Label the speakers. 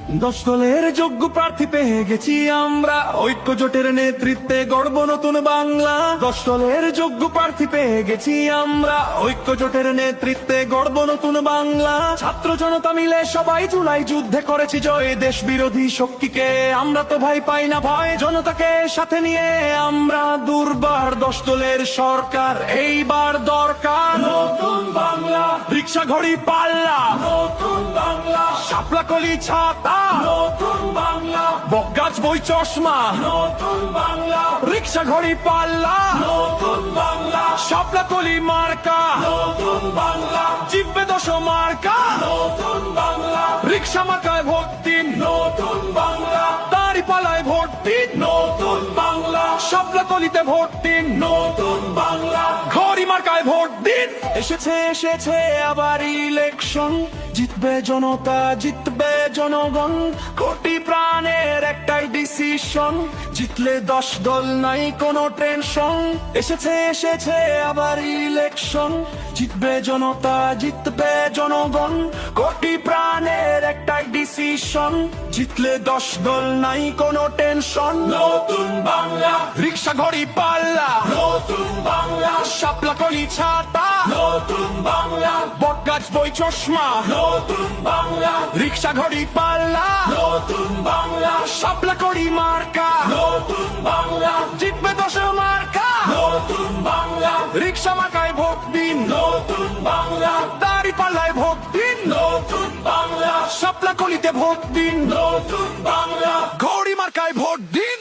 Speaker 1: দশ দলের যোগ্য প্রার্থী পেয়ে গেছি আমরা, ঐক্য জোটের নেতৃত্বে গড়ব নতুন বাংলা। দশ দলের যোগ্য প্রার্থী পেয়ে গেছি আমরা, ঐক্য জোটের নেতৃত্বে গড়ব নতুন বাংলা। ছাত্র জনতা মিলে সবাই জুলাই যুদ্ধে করেছি জয়, দেশ বিরোধী শক্তিকে আমরা তো ভাই পাই না ভয়। জনতাকে সাথে নিয়ে আমরা দুর্বার, দশ দলের সরকার এইবার দরকার। নতুন বাংলা, রিক্সা ঘড়ি পাল্লা, নতুন বাংলা, শাপলা কলি ছাতা, নতুন বাংলা, বকগাছ বই চশমা, নতুন বাংলা, রিক্সা ঘড়ি পাল্লা, নতুন বাংলা, শাপলা কলি মার্কা, নতুন বাংলা, জিতবে 10 মার্কা, নতুন বাংলা, রিক্সা মার্কায় ভোট দিন, নতুন বাংলা, দাঁড়িপাল্লায় ভোট দিন, নতুন বাংলা, শাপলা কলিতে ভোট দিন, নতুন বাংলা, ঘড়ি মার্কায় ভোট দিন। এসেছে আবার ইলেকশন, জিতবে জনতা, জিতবে জনগণ, কোটি প্রাণের একটাই ডিসিশন, জিতলে 10 দল নাই কোনো টেনশন। এসেছে আবার ইলেকশন, জিতবে জনতা, জিতবে জনগণ, কোটি প্রাণের একটাই ডিসিশন, জিতলে 10 দল নাই কোনো টেনশন। নতুন বাংলা, রিক্সা ঘড়ি পাল্লা, নতুন বাংলা, শাপলা কলি ছাতা, নতুন বাংলা, বটগাছ বই চশমা, নতুন বাংলা, রিক্সা ঘড়ি পাল্লা, নতুন বাংলা, শাপলা কলি মার্কা, নতুন বাংলা, জিতবে 10 মার্কা, নতুন বাংলা, রিক্সা মার্কায় ভোট দিন, নতুন বাংলা, দাঁড়িপাল্লায় ভোট দিন, নতুন বাংলা, শাপলা কলিতে ভোট দিন, নতুন বাংলা, ঘড়ি মার্কায় ভোট দিন।